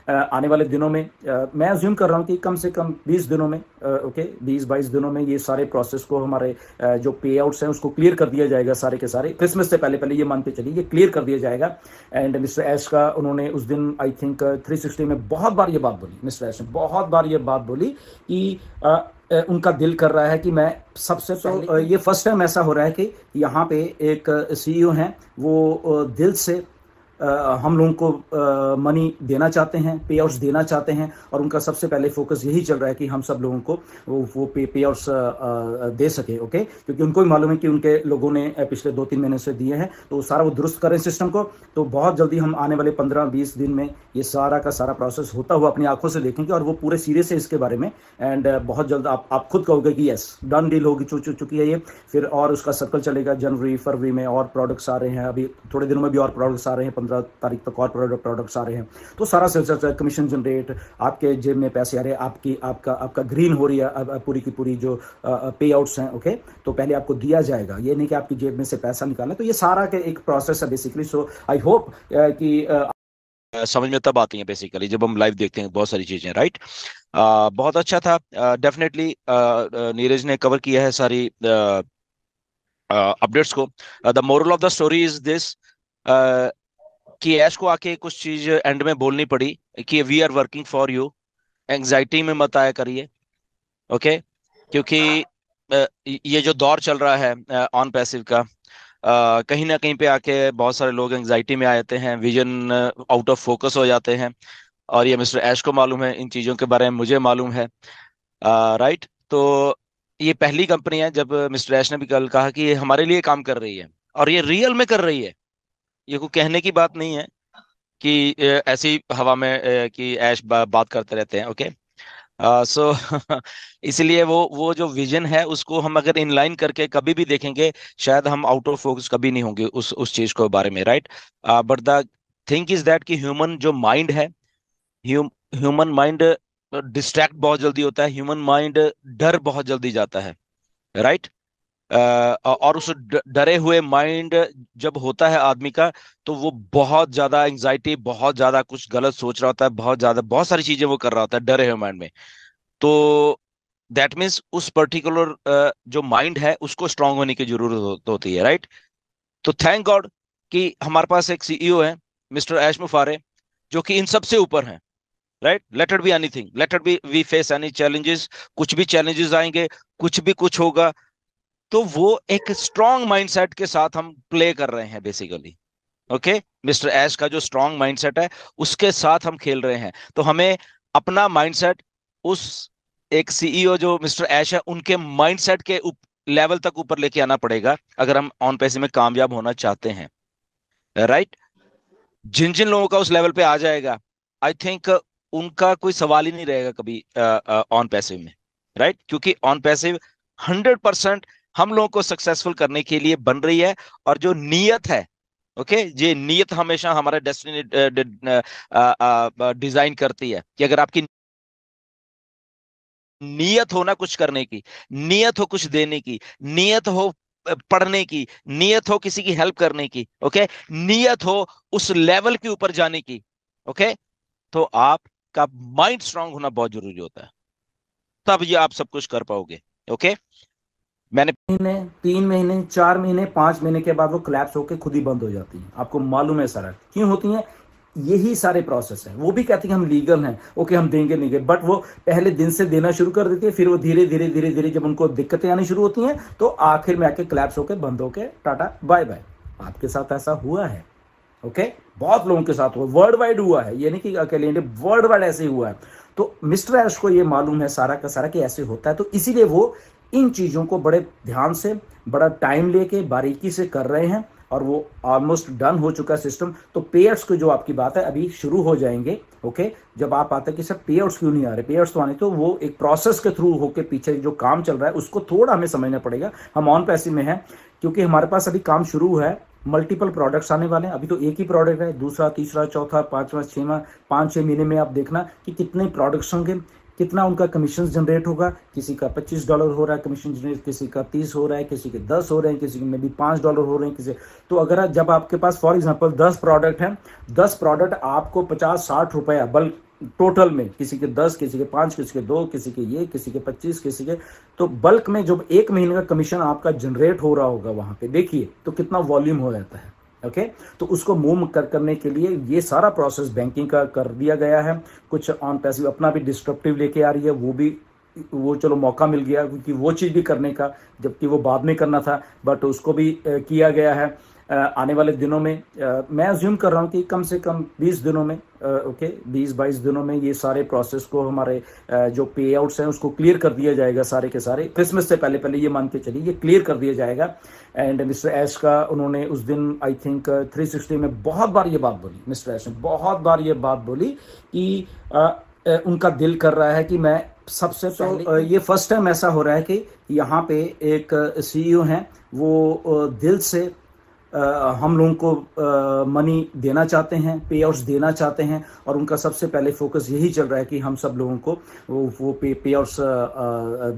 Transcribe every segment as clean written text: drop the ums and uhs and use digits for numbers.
आने वाले दिनों में मैं अज्यूम कर रहा हूँ कि कम से कम 20 दिनों में, ओके, 20-22 दिनों में ये सारे प्रोसेस को, हमारे जो पे आउट्स हैं उसको क्लियर कर दिया जाएगा। सारे के सारे क्रिसमस से पहले पहले ये मान के चलिए ये क्लियर कर दिया जाएगा। एंड मिस्टर ऐश का उन्होंने उस दिन आई थिंक 360 में बहुत बार ये बात बोली, मिस्टर ऐश ने बहुत बार ये बात बोली कि उनका दिल कर रहा है कि मैं सबसे तो ये फर्स्ट टाइम ऐसा हो रहा है कि यहाँ पे एक सीईओ हैं, वो दिल से हम लोगों को मनी देना चाहते हैं, पे आउट्स देना चाहते हैं, और उनका सबसे पहले फोकस यही चल रहा है कि हम सब लोगों को वो पे आउट्स दे सके, ओके, क्योंकि उनको भी मालूम है कि उनके लोगों ने पिछले 2-3 महीने से दिए हैं, तो सारा वो दुरुस्त करें सिस्टम को। तो बहुत जल्दी हम आने वाले 15-20 दिन में ये सारा का सारा प्रोसेस होता हुआ अपनी आंखों से देखेंगे, और वो पूरे सीरियस है इसके बारे में। एंड बहुत जल्द आप खुद कहोगे कि यस, डन डील होगी, चुकी है ये। फिर और उसका सर्कल चलेगा, जनवरी फरवरी में और प्रोडक्ट्स आ रहे हैं, अभी थोड़े दिनों में भी और प्रोडक्ट्स आ रहे हैं, 15 तारीख तक और प्रोडक्ट्स आ रहे हैं। तो सारा सिलसिला, कमीशन जनरेट, आपके जेब में पैसे आ रहे हैं, आपका ग्रीन हो रही है पूरी की पूरी जो पे आउट्स हैं, ओके। तो पहले आपको दिया जाएगा, ये नहीं कि आपकी जेब में से पैसा निकालना। तो ये सारा के एक प्रोसेस है बेसिकली। सो आई होप कि समझ में तब आती है बेसिकली जब हम लाइव देखते हैं बहुत सारी चीजें, राइट। बहुत अच्छा था, डेफिनेटली नीरज ने कवर किया है सारी अपडेट्स को। The moral of the story is this, कि ऐश को आके कुछ चीज एंड में बोलनी पड़ी कि we are working for you, anxiety में मत आया करिए, ओके। क्योंकि ये जो दौर चल रहा है ऑन पैसिव का, कहीं ना कहीं पे आके बहुत सारे लोग एंग्जाइटी में आ जाते हैं, विजन आउट ऑफ फोकस हो जाते हैं, और ये मिस्टर ऐश को मालूम है, इन चीज़ों के बारे में मुझे मालूम है, राइट। तो ये पहली कंपनी है, जब मिस्टर ऐश ने भी कल कहा कि ये हमारे लिए काम कर रही है, और ये रियल में कर रही है, ये कोई कहने की बात नहीं है कि ऐसी हवा में कि ऐश बात करते रहते हैं, ओके। सो इसलिए वो जो विजन है उसको हम अगर इनलाइन करके कभी भी देखेंगे, शायद हम आउट ऑफ फोकस कभी नहीं होंगे उस चीज को बारे में, right. But the thing is that कि ह्यूमन जो माइंड है, ह्यूमन माइंड डिस्ट्रैक्ट बहुत जल्दी होता है, ह्यूमन माइंड डर बहुत जल्दी जाता है, राइट। और उस डरे हुए माइंड जब होता है आदमी का, तो वो बहुत ज्यादा एंजाइटी, बहुत ज्यादा कुछ गलत सोच रहा होता है, बहुत ज्यादा बहुत सारी चीजें वो कर रहा होता है डरे हुए माइंड में। तो दैट मीन्स उस पर्टिकुलर जो माइंड है उसको स्ट्रांग होने की जरूरत होती है, राइट। तो थैंक गॉड कि हमारे पास एक सीईओ है, मिस्टर ऐश मुफारे, जो कि इन सब से ऊपर है, right. Let it be anything, let it be we face any challenges, कुछ भी चैलेंजेस आएंगे, कुछ भी कुछ होगा, तो वो एक स्ट्रांग माइंडसेट के साथ हम प्ले कर रहे हैं बेसिकली, ओके। मिस्टर ऐश का जो स्ट्रांग माइंडसेट है उसके साथ हम खेल रहे हैं। तो हमें अपना माइंडसेट उस एक सीईओ जो मिस्टर ऐश है उनके माइंडसेट के लेवल तक ऊपर लेके आना पड़ेगा अगर हम ऑन पैसे में कामयाब होना चाहते हैं, राइट। जिन जिन लोगों का उस लेवल पे आ जाएगा, आई थिंक उनका कोई सवाल ही नहीं रहेगा कभी ऑन पैसिव में, राइट। क्योंकि ऑन पैसिव 100% हम लोगों को सक्सेसफुल करने के लिए बन रही है, और जो नीयत है, ओके, ये नीयत हमेशा हमारा डेस्टिनी डिजाइन करती है। कि अगर आपकी नीयत हो ना कुछ करने की, नीयत हो कुछ देने की, नीयत हो पढ़ने की, नीयत हो किसी की हेल्प करने की, ओके, नीयत हो उस लेवल के ऊपर जाने की, ओके, तो आपका माइंड स्ट्रांग होना बहुत जरूरी होता है, तब ये आप सब कुछ कर पाओगे, ओके। मैंने 3 महीने 4 महीने 5 महीने के बाद वो क्लैप्स होकर खुद ही बंद हो जाती हैं। आपको मालूम है सारा क्यों होती हैं? यही सारे प्रोसेस है। वो भी कहती हैं हम लीगल हैं, ओके हम देंगे नहीं, बट वो पहले दिन से देना शुरू कर देती है, फिर वो धीरे धीरे धीरे धीरे जब उनको दिक्कतें आनी शुरू होती हैं तो आखिर में आके क्लैप्स होकर बंद होकर टाटा बाय बाय। आपके साथ ऐसा हुआ है, ओके, बहुत लोगों के साथ हुआ, वर्ल्ड वाइड हुआ है, ये नहीं कि अकेले इंडिया, वर्ल्ड वाइड ऐसे ही हुआ है। तो मिस्टर ऐश को ये मालूम है सारा का सारा कि ऐसे होता है, तो इसीलिए वो इन चीजों को बड़े ध्यान से, बड़ा टाइम लेके बारीकी से कर रहे हैं, और वो ऑलमोस्ट डन हो चुका है सिस्टम। तो पेआउट्स की जो आपकी बात है अभी शुरू हो जाएंगे, ओके। जब आप आते हैं कि सर पेआउट्स क्यों नहीं आ रहे, पेआउट्स तो आने, तो वो एक प्रोसेस के थ्रू होके पीछे जो काम चल रहा है उसको थोड़ा हमें समझना पड़ेगा। हम ऑन पैसिव में हैं क्योंकि हमारे पास अभी काम शुरू है, मल्टीपल प्रोडक्ट्स आने वाले हैं। अभी तो एक ही प्रोडक्ट है, दूसरा तीसरा चौथा पांचवा छठवां 5-6 महीने में आप देखना कि कितने प्रोडक्ट्स होंगे, कितना उनका कमीशन जनरेट होगा। किसी का $25 हो रहा है कमीशन जनरेट, किसी का 30 हो रहा है, किसी के 10 हो रहे हैं, किसी में भी $5 हो रहे हैं किसी। तो अगर जब आपके पास फॉर एग्जांपल 10 प्रोडक्ट हैं, 10 प्रोडक्ट आपको 50-60 रुपया बल्क टोटल में, किसी के 10, किसी के 5, किसी के 2, किसी के ये, किसी के 25, किसी के, तो बल्क में जब 1 महीने का कमीशन आपका जनरेट हो रहा होगा वहां पे, देखिए तो कितना वॉल्यूम हो जाता है। ओके, तो उसको मूव करने के लिए ये सारा प्रोसेस बैंकिंग का कर दिया गया है। कुछ ऑन पैसिव अपना भी डिस्ट्रप्टिव लेके आ रही है, वो चलो मौका मिल गया क्योंकि वो चीज़ भी करने का, जबकि वो बाद में करना था, बट उसको भी किया गया है। आने वाले दिनों में मैं अज्यूम कर रहा हूँ कि कम से कम 20 दिनों में, ओके 20-22 दिनों में ये सारे प्रोसेस को, हमारे जो पे आउट्स हैं उसको क्लियर कर दिया जाएगा सारे के सारे। क्रिसमस से पहले पहले ये मान के चलिए ये क्लियर कर दिया जाएगा। एंड मिस्टर ऐश का उन्होंने उस दिन आई थिंक 360 में बहुत बार ये बात बोली, मिस्टर ऐश ने बहुत बार ये बात बोली कि उनका दिल कर रहा है कि मैं सबसे पहले, ये फर्स्ट टाइम ऐसा हो रहा है कि यहाँ पे एक सीईओ हैं, वो दिल से हम लोगों को मनी देना चाहते हैं, पे आउट्स देना चाहते हैं, और उनका सबसे पहले फोकस यही चल रहा है कि हम सब लोगों को वो पे आउट्स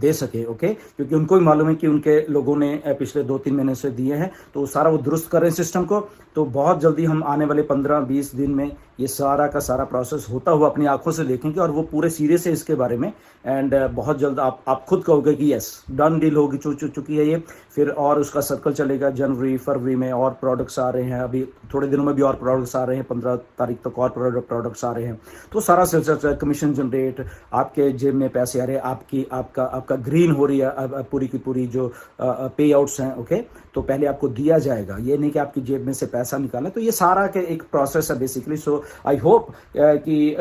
दे सके। ओके, क्योंकि उनको भी मालूम है कि उनके लोगों ने पिछले 2-3 महीने से दिए हैं, तो सारा वो दुरुस्त करें सिस्टम को। तो बहुत जल्दी हम आने वाले 15-20 दिन में ये सारा का सारा प्रोसेस होता हुआ अपनी आंखों से देखेंगे, और वो पूरे सीरियस है इसके बारे में। एंड बहुत जल्द आप खुद कहोगे कि यस डन डील होगी, चुकी है ये। फिर और उसका सर्कल चलेगा, जनवरी फरवरी में और प्रोडक्ट्स आ रहे हैं, अभी थोड़े दिनों में भी और प्रोडक्ट्स आ रहे हैं, 15 तारीख तक और प्रोडक्ट्स आ रहे हैं। तो सारा सिलसिला, कमीशन जनरेट, आपके जेब में पैसे आ रहे हैं, आपका ग्रीन हो रही है पूरी की पूरी जो पे आउट्स हैं। ओके, तो पहले आपको दिया जाएगा, ये नहीं कि आपकी जेब में से पैसा निकाला। तो ये सारा के एक प्रोसेस है बेसिकली। सो आई होप कि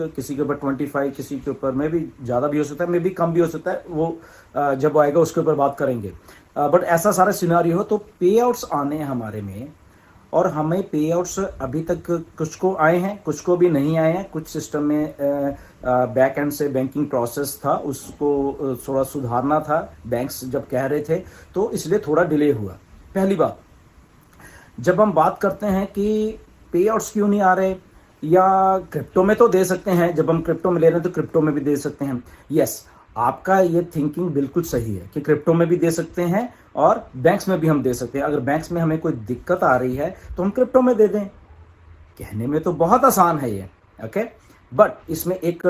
किसी के ऊपर 25, किसी के ऊपर में भी ज़्यादा भी हो सकता है, मे भी कम भी हो सकता है, वो जब आएगा उसके ऊपर बात करेंगे। बट ऐसा सारा सिनारियो हो, तो पे आउट्स आने हैं हमारे में, और हमें पे आउट्स अभी तक कुछ को आए हैं, कुछ को भी नहीं आए हैं। कुछ सिस्टम में बैक एंड से बैंकिंग प्रोसेस था, उसको थोड़ा सुधारना था, बैंक्स जब कह रहे थे, तो इसलिए थोड़ा डिले हुआ। पहली बात, जब हम बात करते हैं कि पे आउट्स क्यों नहीं आ रहे, या क्रिप्टो में तो दे सकते हैं, जब हम क्रिप्टो में ले रहे हैं तो क्रिप्टो में भी दे सकते हैं। यस, आपका ये थिंकिंग बिल्कुल सही है कि क्रिप्टो में भी दे सकते हैं और बैंक्स में भी हम दे सकते हैं। अगर बैंक्स में हमें कोई दिक्कत आ रही है तो हम क्रिप्टो में दे दें। कहने में तो बहुत आसान है ये, ओके, बट इसमें एक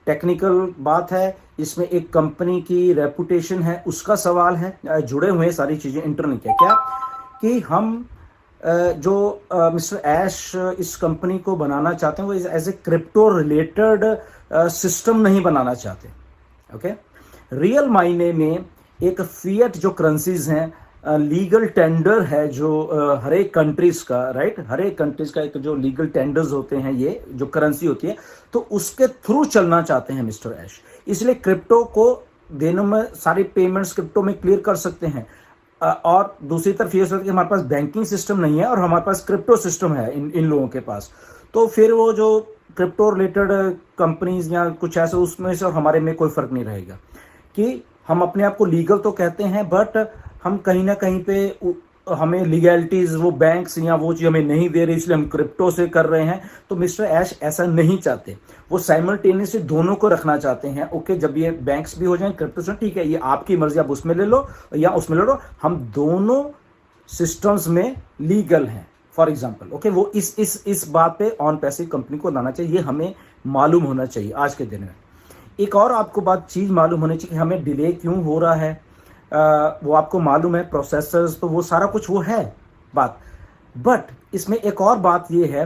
टेक्निकल बात है, इसमें एक कंपनी की रेपुटेशन है, उसका सवाल है, जुड़े हुए सारी चीजें इंटरलिंक है। क्या कि हम जो मिस्टर ऐश इस कंपनी को बनाना चाहते हैं, वो as a crypto related system नहीं बनाना चाहते। ओके, रियल मायने में एक फिएट जो करेंसीज हैं, लीगल टेंडर है जो हर एक कंट्रीज का, राइट, हर एक कंट्रीज का एक जो लीगल टेंडर्स होते हैं, ये जो करेंसी होती है, तो उसके थ्रू चलना चाहते हैं मिस्टर ऐश। इसलिए क्रिप्टो को देने में सारी पेमेंट्स क्रिप्टो में क्लियर कर सकते हैं। और दूसरी तरफ ये होता है कि हमारे पास बैंकिंग सिस्टम नहीं है और हमारे पास क्रिप्टो सिस्टम है इन लोगों के पास। तो फिर वो जो क्रिप्टो रिलेटेड कंपनीज या कुछ ऐसे, उसमें से और हमारे में कोई फर्क नहीं रहेगा कि हम अपने आप को लीगल तो कहते हैं, बट हम कहीं ना कहीं पे हमें लीगैलिटीज वो बैंक्स या वो चीज़ हमें नहीं दे रही, इसलिए हम क्रिप्टो से कर रहे हैं। तो मिस्टर ऐश ऐसा नहीं चाहते, वो साइमल्टेनियसली दोनों को रखना चाहते हैं। ओके, जब ये बैंक्स भी हो जाएं, क्रिप्टो से, ठीक है, ये आपकी मर्जी, आप उसमें ले लो या उसमें ले लो, हम दोनों सिस्टम्स में लीगल हैं। फॉर एग्जाम्पल, ओके, वो इस बात पे ऑन पैसिव कंपनी को लाना चाहिए, ये हमें मालूम होना चाहिए आज के दिन में। एक और आपको बात चीज़ मालूम होनी चाहिए कि हमें डिले क्यों हो रहा है, वो आपको मालूम है, प्रोसेसर्स तो वो सारा कुछ वो है बात। बट इसमें एक और बात ये है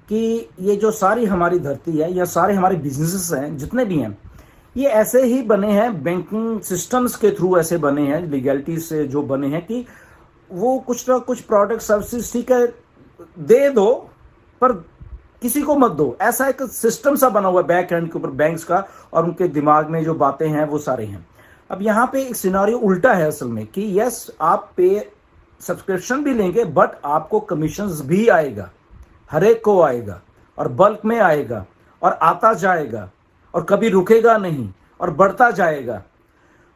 कि ये जो सारी हमारी धरती है या सारे हमारे बिजनेसेस हैं जितने भी हैं, ये ऐसे ही बने हैं, बैंकिंग सिस्टम्स के थ्रू ऐसे बने हैं, लीगैलिटी से जो बने हैं कि वो कुछ ना कुछ प्रोडक्ट सर्विसेज, ठीक है, दे दो पर किसी को मत दो। ऐसा एक सिस्टम सा बना हुआ है बैक एंड के ऊपर बैंक्स का, और उनके दिमाग में जो बातें हैं वो सारे हैं। अब यहाँ पे एक सिनारियो उल्टा है असल में कि यस, आप पे सब्सक्रिप्शन भी लेंगे, बट आपको कमीशंस भी आएगा, हर एक को आएगा, और बल्क में आएगा, और आता जाएगा, और कभी रुकेगा नहीं, और बढ़ता जाएगा।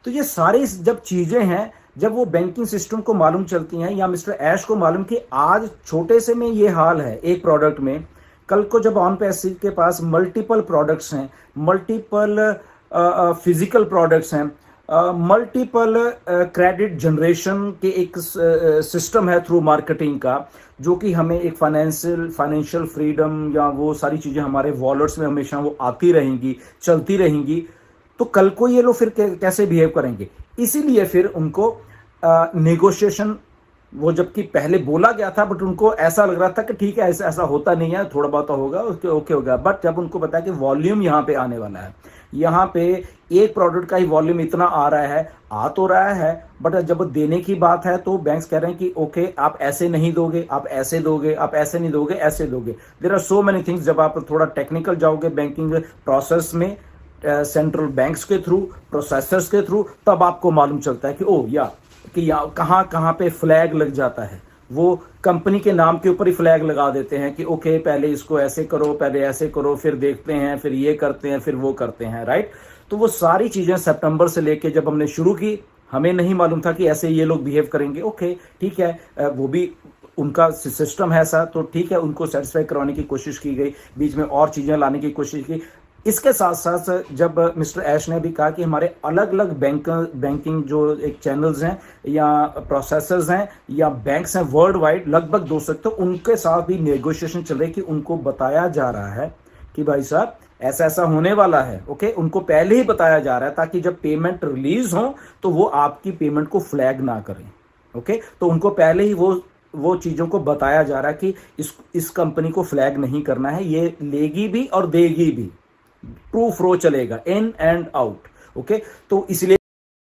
तो ये सारी जब चीजें हैं, जब वो बैंकिंग सिस्टम को मालूम चलती हैं, या मिस्टर ऐश को मालूम कि आज छोटे से में ये हाल है एक प्रोडक्ट में, कल को जब ऑन पैसिव के पास मल्टीपल प्रोडक्ट्स हैं, मल्टीपल फिजिकल प्रोडक्ट्स हैं, मल्टीपल क्रेडिट जनरेशन के एक सिस्टम है थ्रू मार्केटिंग का, जो कि हमें एक फाइनेंशियल फ्रीडम या वो सारी चीज़ें हमारे वॉलेट्स में हमेशा वो आती रहेंगी, चलती रहेंगी। तो कल को ये लोग फिर कैसे बिहेव करेंगे, इसीलिए फिर उनको नेगोशिएशन, वो जबकि पहले बोला गया था बट उनको ऐसा लग रहा था कि ठीक है ऐसा ऐसा होता नहीं है, थोड़ा बहुत होगा उसके ओके होगा। बट जब उनको पता है कि वॉल्यूम यहाँ पे आने वाला है, यहाँ पे एक प्रोडक्ट का ही वॉल्यूम इतना आ रहा है, आ तो रहा है, बट जब देने की बात है तो बैंक्स कह रहे हैं कि ओके आप ऐसे नहीं दोगे, आप ऐसे दोगे, आप ऐसे नहीं दोगे, ऐसे दोगे। There are so many things. जब आप थोड़ा टेक्निकल जाओगे बैंकिंग प्रोसेस में, सेंट्रल बैंक्स के थ्रू, प्रोसेसर्स के थ्रू, तब आपको मालूम चलता है कि ओ या कि यहाँ कहाँ कहाँ पे फ्लैग लग जाता है। वो कंपनी के नाम के ऊपर ही फ्लैग लगा देते हैं कि ओके पहले इसको ऐसे करो, पहले ऐसे करो, फिर देखते हैं, फिर ये करते हैं, फिर वो करते हैं, राइट। तो वो सारी चीज़ें सितंबर से लेके जब हमने शुरू की, हमें नहीं मालूम था कि ऐसे ये लोग बिहेव करेंगे। ओके ठीक है, वो भी उनका सिस्टम है ऐसा, तो ठीक है, उनको सेटिस्फाई करवाने की कोशिश की गई, बीच में और चीज़ें लाने की कोशिश की। इसके साथ साथ जब मिस्टर ऐश ने भी कहा कि हमारे अलग अलग बैंकिंग जो एक चैनल्स हैं या प्रोसेसर्स हैं या बैंक्स हैं वर्ल्ड वाइड, लगभग 200, तो उनके साथ भी नेगोशिएशन चल रही, कि उनको बताया जा रहा है कि भाई साहब ऐसा ऐसा होने वाला है। ओके, उनको पहले ही बताया जा रहा है ताकि जब पेमेंट रिलीज हो तो वो आपकी पेमेंट को फ्लैग ना करें। ओके, तो उनको पहले ही वो चीज़ों को बताया जा रहा है कि इस कंपनी को फ्लैग नहीं करना है, ये लेगी भी और देगी भी, ट्रू फ्लो चलेगा, इन एंड आउट। ओके, तो इसलिए